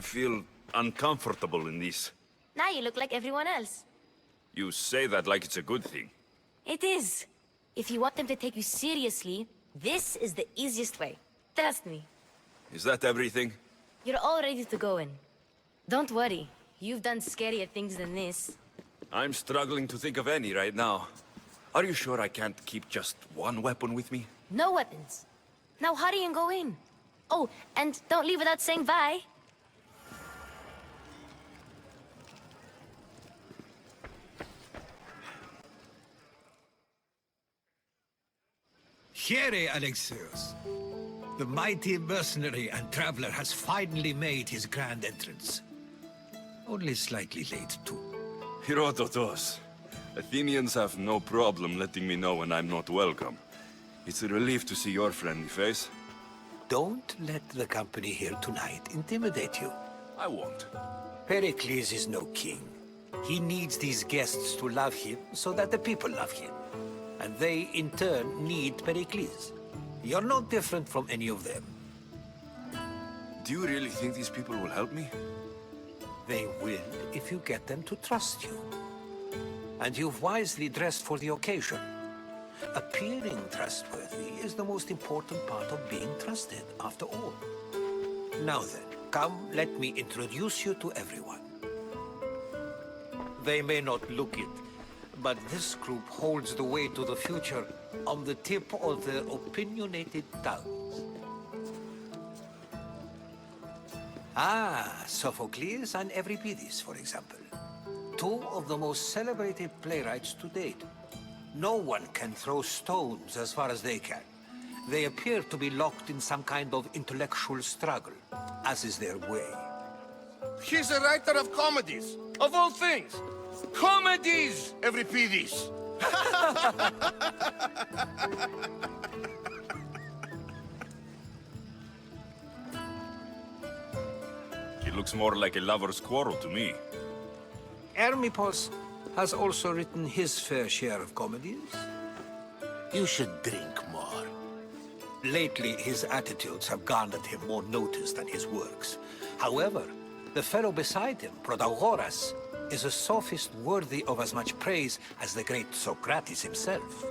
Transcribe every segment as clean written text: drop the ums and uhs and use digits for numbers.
feel uncomfortable in this. Now you look like everyone else. You say that like it's a good thing. It is. If you want them to take you seriously, this is the easiest way. Trust me. Is that everything? You're all ready to go in. Don't worry. You've done scarier things than this. I'm struggling to think of any right now. Are you sure I can't keep just one weapon with me? No weapons. Now hurry and go in. Oh, and don't leave without saying bye. Here, Alexios. The mighty mercenary and traveler has finally made his grand entrance. Only slightly late, too. Herodotos. Athenians have no problem letting me know when I'm not welcome. It's a relief to see your friendly face. Don't let the company here tonight intimidate you. I won't. Perikles is no king. He needs these guests to love him so that the people love him. And they, in turn, need Perikles. You're no different from any of them. Do you really think these people will help me? They will if you get them to trust you. And you've wisely dressed for the occasion. Appearing trustworthy is the most important part of being trusted, after all. Now then, come, let me introduce you to everyone. They may not look it, but this group holds the way to the future on the tip of their opinionated tongues. Ah, Sophocles and Euripides, for example. Two of the most celebrated playwrights to date. No one can throw stones as far as they can. They appear to be locked in some kind of intellectual struggle, as is their way. He's a writer of comedies, of all things. Comedies, Euripides! It looks more like a lover's quarrel to me. Hermippos has also written his fair share of comedies. You should drink more. Lately, his attitudes have garnered him more notice than his works. However, the fellow beside him, Protagoras, is a sophist worthy of as much praise as the great Socrates himself.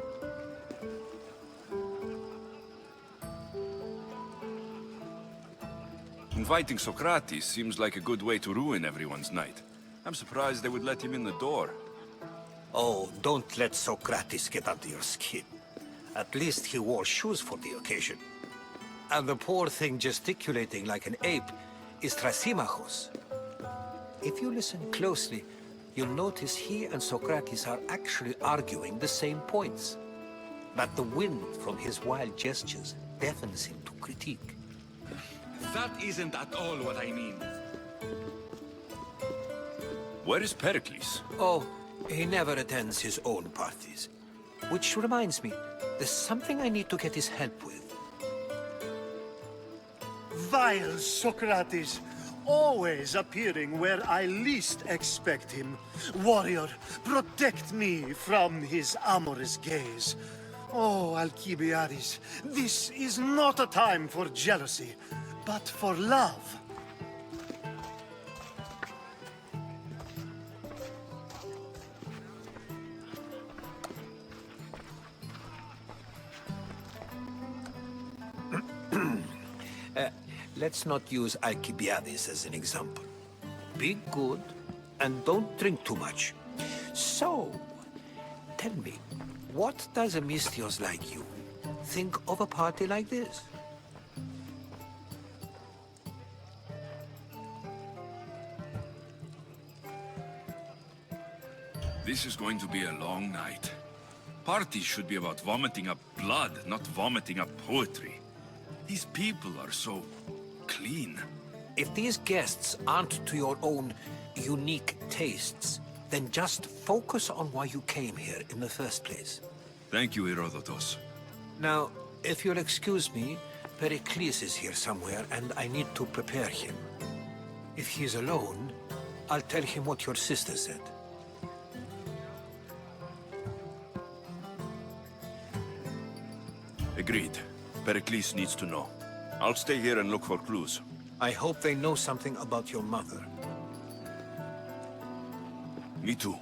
Inviting Socrates seems like a good way to ruin everyone's night. I'm surprised they would let him in the door. Oh, don't let Socrates get under your skin. At least he wore shoes for the occasion. And the poor thing gesticulating like an ape is Thrasymachos. If you listen closely, you'll notice he and Socrates are actually arguing the same points. But the wind from his wild gestures deafens him to critique. That isn't at all what I mean. Where is Perikles? Oh, he never attends his own parties. Which reminds me, there's something I need to get his help with. Vile Socrates, always appearing where I least expect him. Warrior, protect me from his amorous gaze. Oh, Alcibiades, this is not a time for jealousy, but for love. Let's not use Alcibiades as an example. Be good, and don't drink too much. So, tell me, what does a Mystios like you think of a party like this? This is going to be a long night. Parties should be about vomiting up blood, not vomiting up poetry. These people are so clean. If these guests aren't to your own unique tastes, then just focus on why you came here in the first place. Thank you, Herodotos. Now, if you'll excuse me, Perikles is here somewhere, and I need to prepare him. If he's alone, I'll tell him what your sister said. Agreed. Perikles needs to know. I'll stay here and look for clues. I hope they know something about your mother. Me too.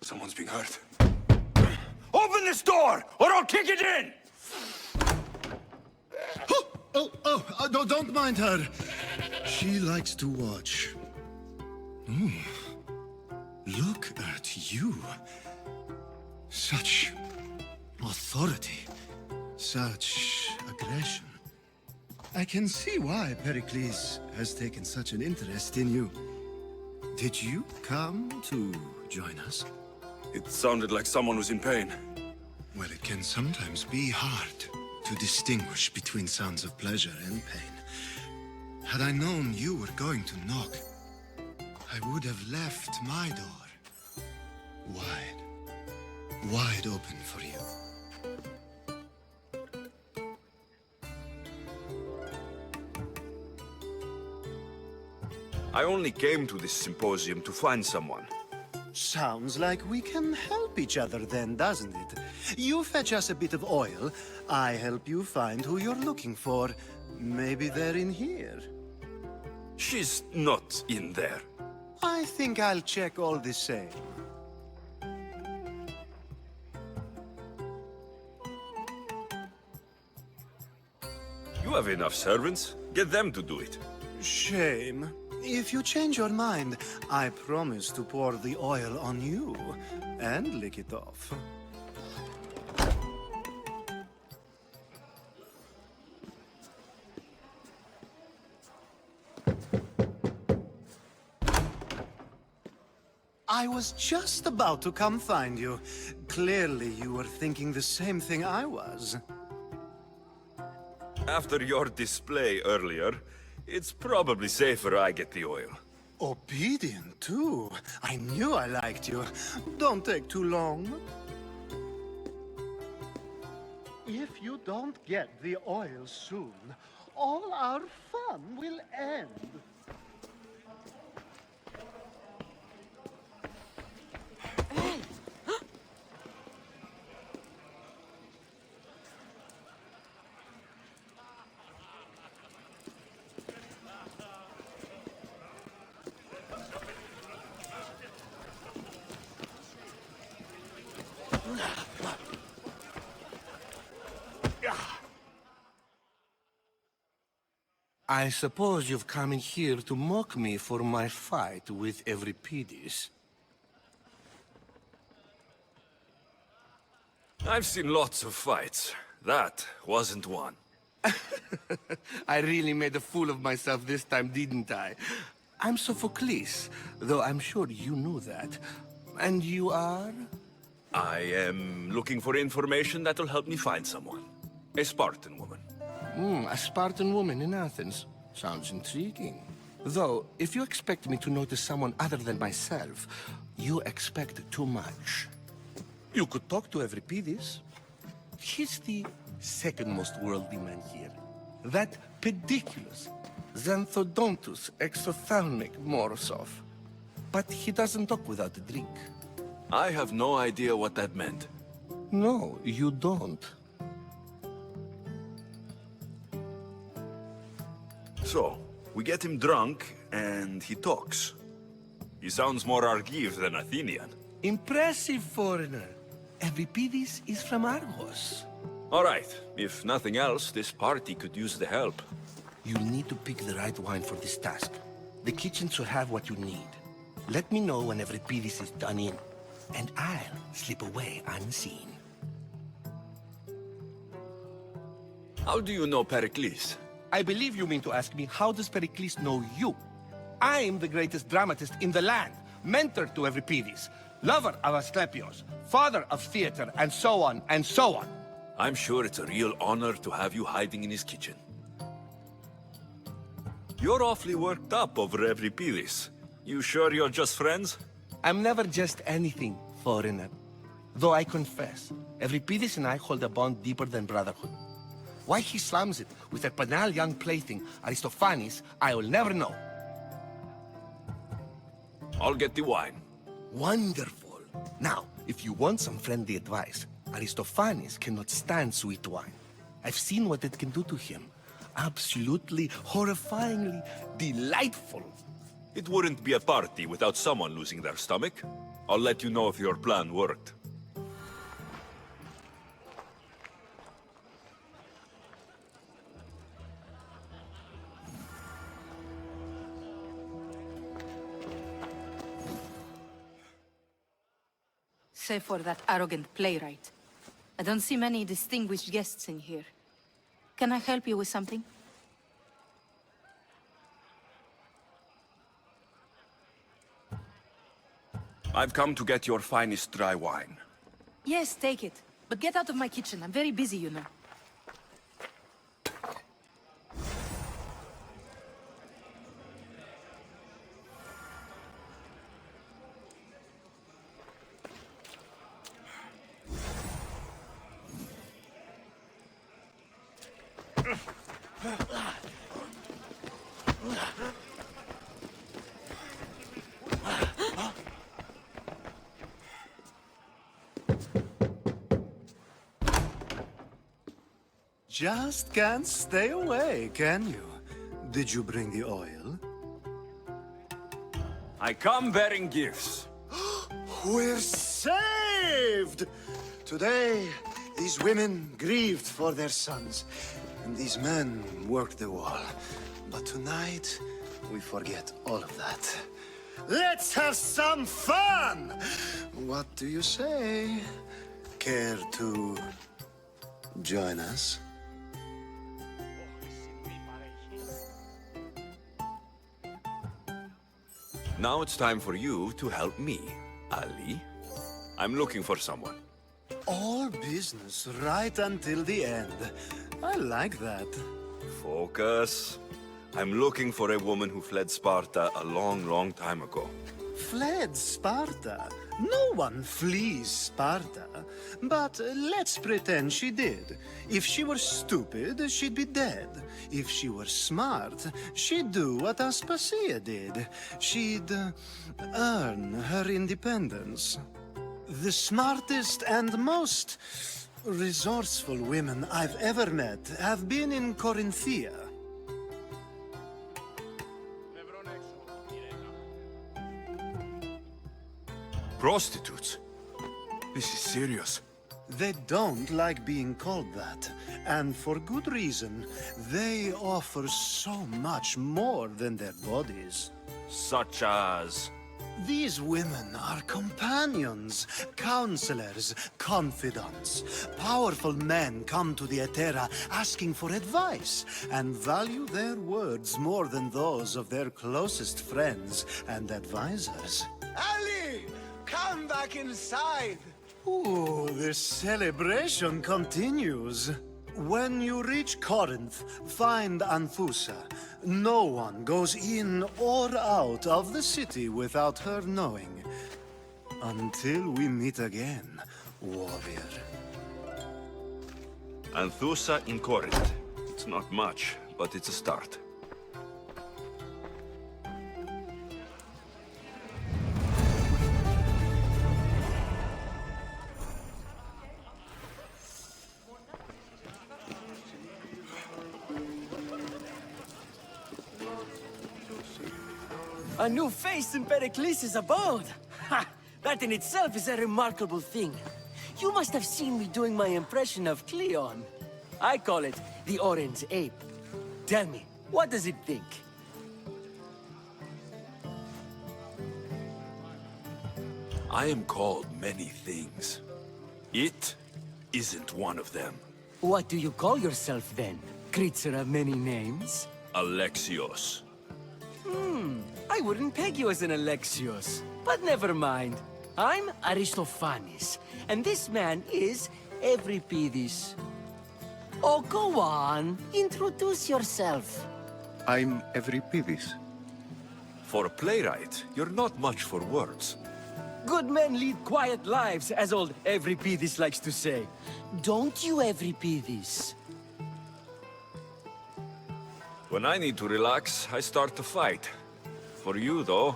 Someone's being hurt. Open this door, or I'll kick it in! Don't mind her. She likes to watch. Look at you. Such authority. Such aggression. I can see why Perikles has taken such an interest in you. Did you come to join us? It sounded like someone was in pain. Well, it can sometimes be hard to distinguish between sounds of pleasure and pain. Had I known you were going to knock, I would have left my door wide open for you. I only came to this symposium to find someone. Sounds like we can help each other then, doesn't it? You fetch us a bit of oil, I help you find who you're looking for. Maybe they're in here. She's not in there. I think I'll check all the same. You have enough servants. Get them to do it. Shame. If you change your mind, I promise to pour the oil on you and lick it off. I was just about to come find you. Clearly, you were thinking the same thing I was. After your display earlier, it's probably safer I get the oil. Obedient, too. I knew I liked you. Don't take too long. If you don't get the oil soon, all our fun will end. I suppose you've come in here to mock me for my fight with Euripides. I've seen lots of fights. That wasn't one. I really made a fool of myself this time, didn't I? I'm Sophocles, though I'm sure you knew that. And you are? I am looking for information that'll help me find someone. A Spartan woman. A Spartan woman in Athens. Sounds intriguing. Though, if you expect me to notice someone other than myself, you expect too much. You could talk to Euripides. He's the second most worldly man here. That Perikles, Xanthodontus exophthalmic Morosov. But he doesn't talk without a drink. I have no idea what that meant. No, you don't. So, we get him drunk, and he talks. He sounds more Argive than Athenian. Impressive, foreigner. Euripides is from Argos. All right, if nothing else, this party could use the help. You'll need to pick the right wine for this task. The kitchen should have what you need. Let me know when Euripides is done in. and I'll slip away unseen. How do you know Perikles? I believe you mean to ask me, how does Perikles know you? I'm the greatest dramatist in the land, mentor to Euripides, lover of Asclepios, father of theater, and so on, and so on. I'm sure it's a real honor to have you hiding in his kitchen. You're awfully worked up over Euripides. You sure you're just friends? I'm never just anything, foreigner. Though I confess, Euripides and I hold a bond deeper than brotherhood. Why he slams it with that banal young plaything, Aristophanes, I will never know. I'll get the wine. Wonderful. Now, if you want some friendly advice, Aristophanes cannot stand sweet wine. I've seen what it can do to him. Absolutely, horrifyingly delightful. It wouldn't be a party without someone losing their stomach. I'll let you know if your plan worked. Save for that arrogant playwright. I don't see many distinguished guests in here. Can I help you with something? I've come to get your finest dry wine. Yes, take it. But get out of my kitchen. I'm very busy, you know. Just can't stay away, can you? Did you bring the oil? I come bearing gifts. We're saved! Today, these women grieved for their sons, and these men worked the wall. But tonight, we forget all of that. Let's have some fun! What do you say? Care to join us? Now it's time for you to help me, Ali. I'm looking for someone. All business right until the end. I like that. Focus. I'm looking for a woman who fled Sparta a long, long time ago. Fled Sparta? No one flees Sparta. But let's pretend she did. If she were stupid, she'd be dead. If she were smart, she'd do what Aspasia did. She'd earn her independence. The smartest and most resourceful women I've ever met have been in Corinthia. Prostitutes? This is serious. They don't like being called that, and for good reason. They offer so much more than their bodies. Such as... These women are companions, counselors, confidants. Powerful men come to the Etera asking for advice, and value their words more than those of their closest friends and advisors. Ali! Come back inside! Ooh, the celebration continues. When you reach Corinth, find Anthusa. No one goes in or out of the city without her knowing. Until we meet again, warrior. Anthusa in Corinth. It's not much, but it's a start. A new face in Perikles' abode! Ha! That in itself is a remarkable thing. You must have seen me doing my impression of Cleon. I call it the Orange Ape. Tell me, what does it think? I am called many things. It isn't one of them. What do you call yourself then? Creature of many names? Alexios. I wouldn't peg you as an Alexios. But never mind. I'm Aristophanes, and this man is Euripides. Oh, go on. Introduce yourself. I'm Euripides. For a playwright, you're not much for words. Good men lead quiet lives, as old Euripides likes to say. Don't you, Euripides? When I need to relax, I start to fight. For you, though,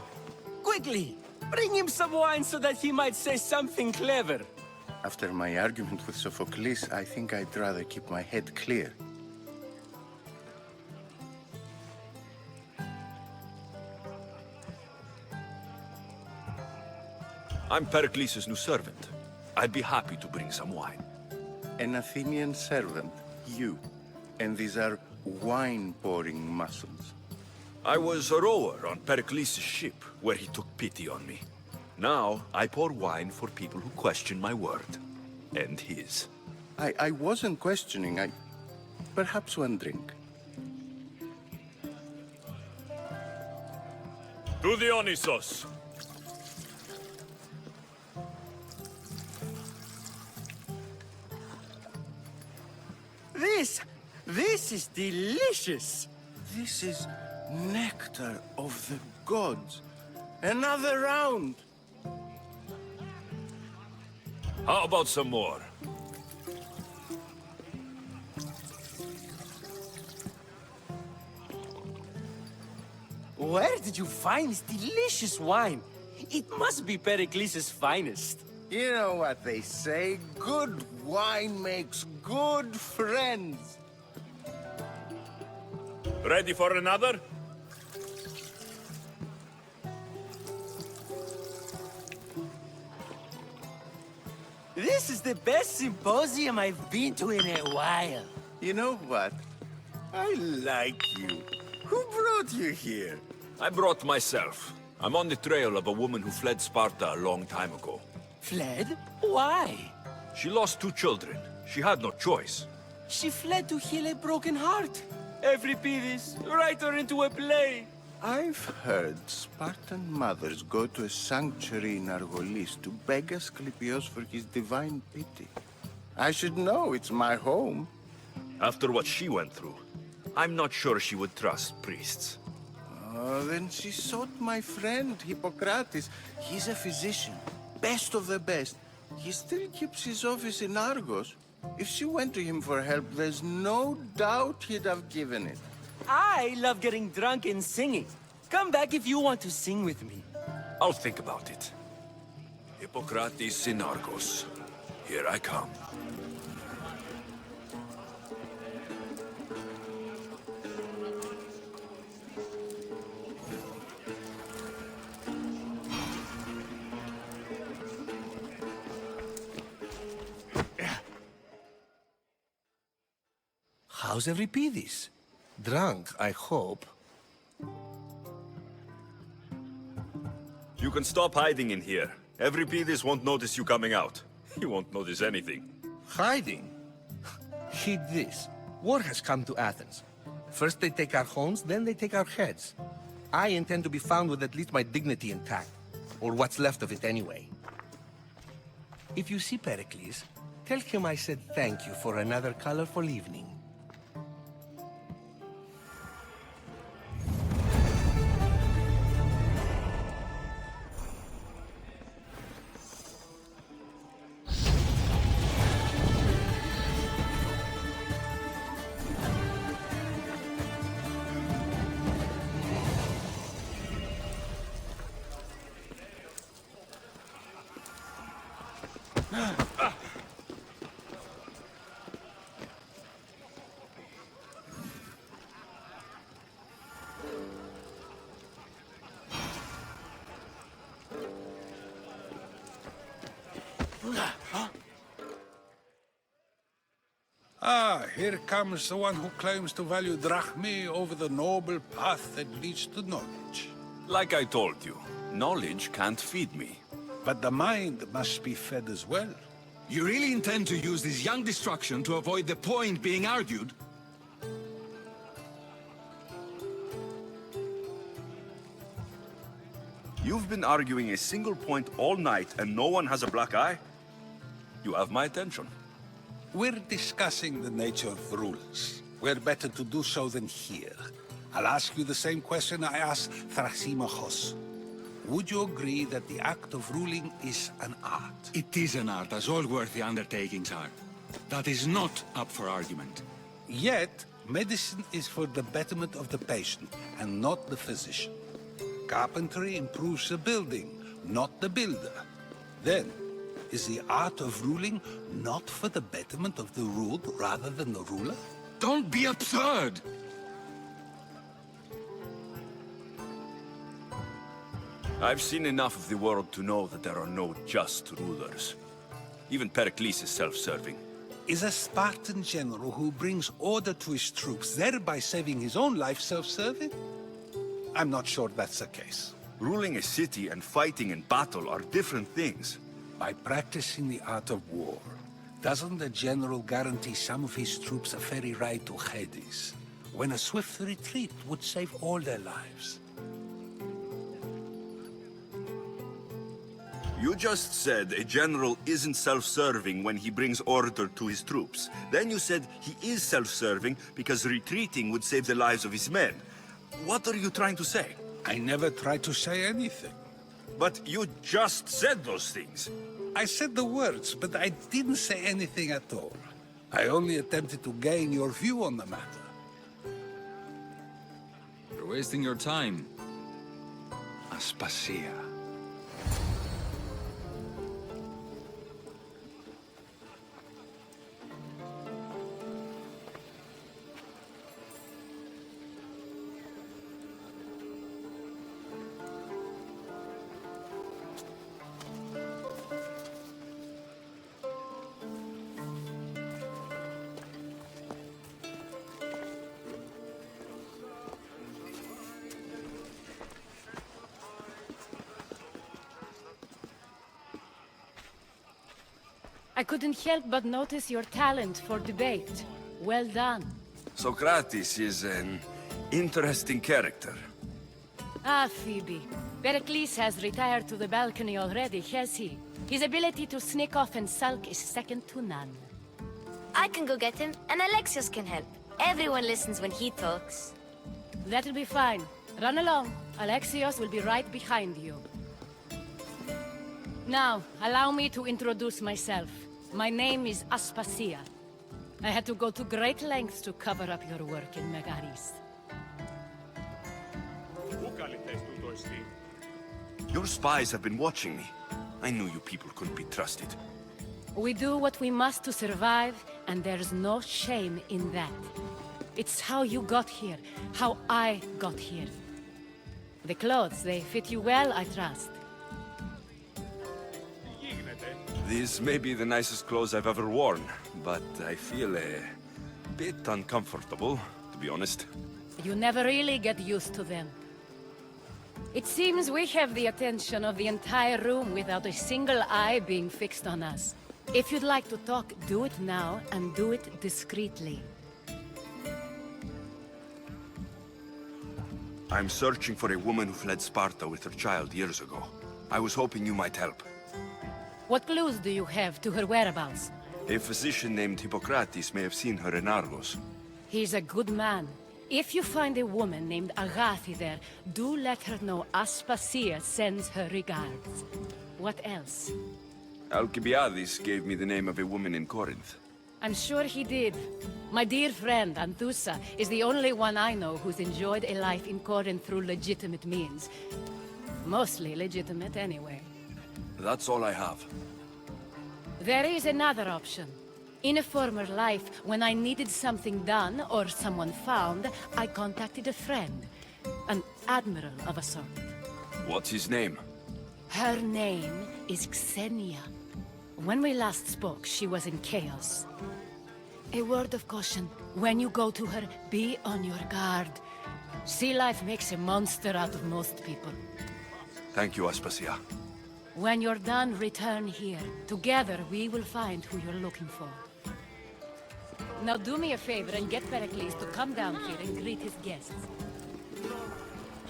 Quickly! Bring him some wine so that he might say something clever. After my argument with Sophocles, I think I'd rather keep my head clear. I'm Perikles' new servant. I'd be happy to bring some wine. An Athenian servant, you. And these are wine-pouring muscles. I was a rower on Perikles' ship, where he took pity on me. Now, I pour wine for people who question my word. And his. I wasn't questioning, perhaps one drink. To Dionysos! This is delicious! This is nectar of the gods. Another round! How about some more? Where did you find this delicious wine? It must be Pericles' finest. You know what they say, good wine makes good friends. Ready for another? This is the best symposium I've been to in a while. You know what? I like you. Who brought you here? I brought myself. I'm on the trail of a woman who fled Sparta a long time ago. Fled? Why? She lost 2 children. She had no choice. She fled to heal a broken heart. Euripides, write her into a play. I've heard Spartan mothers go to a sanctuary in Argolis to beg Asclepios for his divine pity. I should know, it's my home. After what she went through, I'm not sure she would trust priests. Oh, then she sought my friend, Hippocrates. He's a physician, best of the best. He still keeps his office in Argos. If she went to him for help, there's no doubt he'd have given it. I love getting drunk and singing. Come back if you want to sing with me. I'll think about it. Hippocrates in Argos. Here I come. How's Euripides? Drunk, I hope. You can stop hiding in here. Euripides won't notice you coming out. He won't notice anything. Hiding? Heed this. War has come to Athens. First they take our homes, then they take our heads. I intend to be found with at least my dignity intact. Or what's left of it anyway. If you see Pericles, tell him I said thank you for another colorful evening. Ah, here comes the one who claims to value drachmae over the noble path that leads to knowledge. Like I told you, knowledge can't feed me. But the mind must be fed as well. You really intend to use this young destruction to avoid the point being argued? You've been arguing a single point all night and no one has a black eye? You have my attention. We're discussing the nature of rules. Where better to do so than here? I'll ask you the same question I asked Thrasymachos. Would you agree that the act of ruling is an art? It is an art, as all worthy undertakings are. That is not up for argument. Yet, medicine is for the betterment of the patient, and not the physician. Carpentry improves the building, not the builder. Then, is the art of ruling not for the betterment of the ruled rather than the ruler? Don't be absurd! I've seen enough of the world to know that there are no just rulers. Even Perikles is self-serving. Is a Spartan general who brings order to his troops, thereby saving his own life, self-serving? I'm not sure that's the case. Ruling a city and fighting in battle are different things. By practicing the art of war, doesn't the general guarantee some of his troops a ferry ride to Hades, when a swift retreat would save all their lives? You just said a general isn't self-serving when he brings order to his troops. Then you said he is self-serving because retreating would save the lives of his men. What are you trying to say? I never tried to say anything. But you just said those things. I said the words, but I didn't say anything at all. I only attempted to gain your view on the matter. You're wasting your time. Aspasia. I couldn't help but notice your talent for debate. Well done. Socrates is an interesting character. Ah, Phoebe. Perikles has retired to the balcony already, has he? His ability to sneak off and sulk is second to none. I can go get him, and Alexios can help. Everyone listens when he talks. That'll be fine. Run along. Alexios will be right behind you. Now, allow me to introduce myself. My name is Aspasia. I had to go to great lengths to cover up your work in Megaris. Your spies have been watching me. I knew you people couldn't be trusted. We do what we must to survive, and there's no shame in that. It's how you got here, how I got here. The clothes, they fit you well, I trust. These may be the nicest clothes I've ever worn, but I feel a bit uncomfortable, to be honest. You never really get used to them. It seems we have the attention of the entire room without a single eye being fixed on us. If you'd like to talk, do it now, and do it discreetly. I'm searching for a woman who fled Sparta with her child years ago. I was hoping you might help. What clues do you have to her whereabouts? A physician named Hippocrates may have seen her in Argos. He's a good man. If you find a woman named Agathi there, do let her know Aspasia sends her regards. What else? Alcibiades gave me the name of a woman in Corinth. I'm sure he did. My dear friend, Anthusa, is the only one I know who's enjoyed a life in Corinth through legitimate means. Mostly legitimate, anyway. That's all I have. There is another option. In a former life, when I needed something done or someone found, I contacted a friend. An admiral of a sort. What's his name? Her name is Xenia. When we last spoke, she was in chaos. A word of caution. When you go to her, be on your guard. Sea life makes a monster out of most people. Thank you, Aspasia. When you're done, return here. Together, we will find who you're looking for. Now do me a favor and get Perikles to come down here and greet his guests.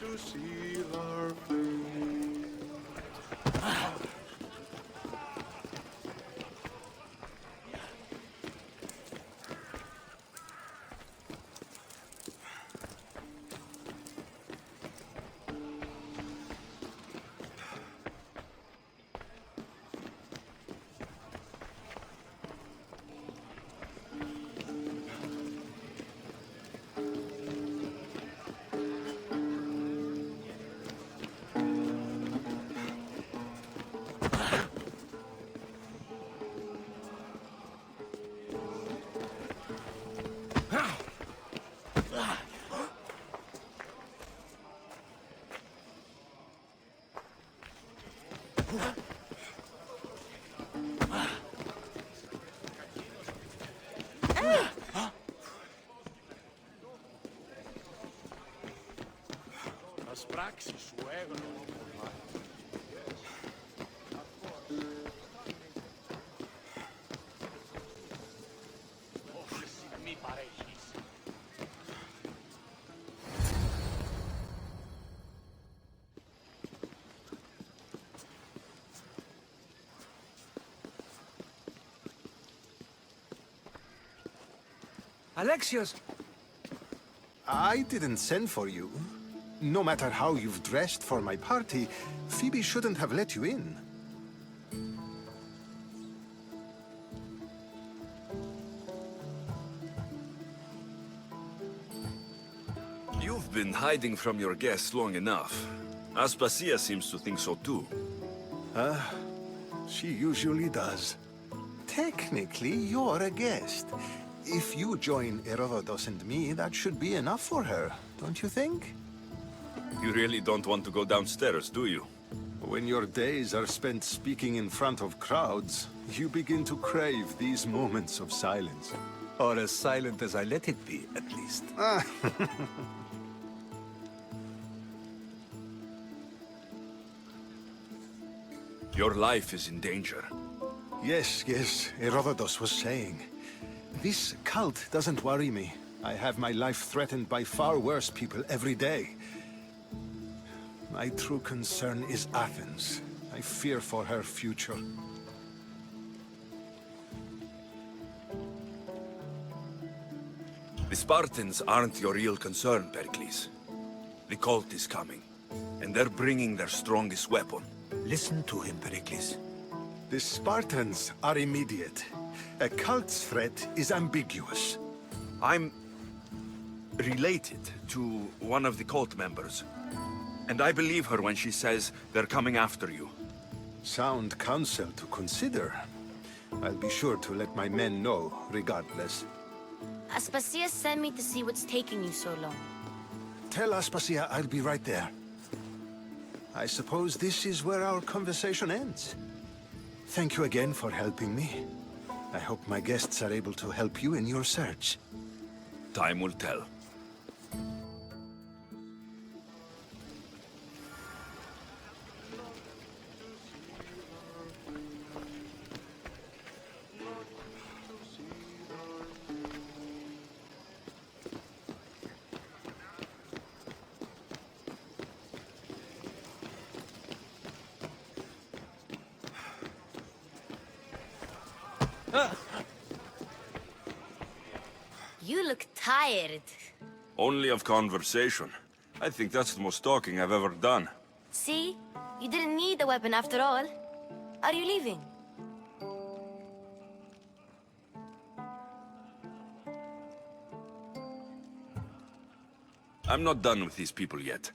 To see her As praxis σου έγνω. Μη παρέχεις. Alexios! I didn't send for you. No matter how you've dressed for my party, Phoebe shouldn't have let you in. You've been hiding from your guests long enough. Aspasia seems to think so too. She usually does. Technically, you're a guest. If you join Herodotus and me, that should be enough for her, don't you think? You really don't want to go downstairs, do you? When your days are spent speaking in front of crowds, you begin to crave these moments of silence. Or as silent as I let it be, at least. Your life is in danger. Yes, Herodotus was saying. This cult doesn't worry me. I have my life threatened by far worse people every day. My true concern is Athens. I fear for her future. The Spartans aren't your real concern, Perikles. The cult is coming, and they're bringing their strongest weapon. Listen to him, Perikles. The Spartans are immediate. A cult's threat is ambiguous. I'm related to one of the cult members. And I believe her when she says they're coming after you. Sound counsel to consider. I'll be sure to let my men know, regardless. Aspasia sent me to see what's taking you so long. Tell Aspasia I'll be right there. I suppose this is where our conversation ends. Thank you again for helping me. I hope my guests are able to help you in your search. Time will tell. You look tired. Only of conversation. I think that's the most talking I've ever done. See? You didn't need the weapon after all. Are you leaving? I'm not done with these people yet.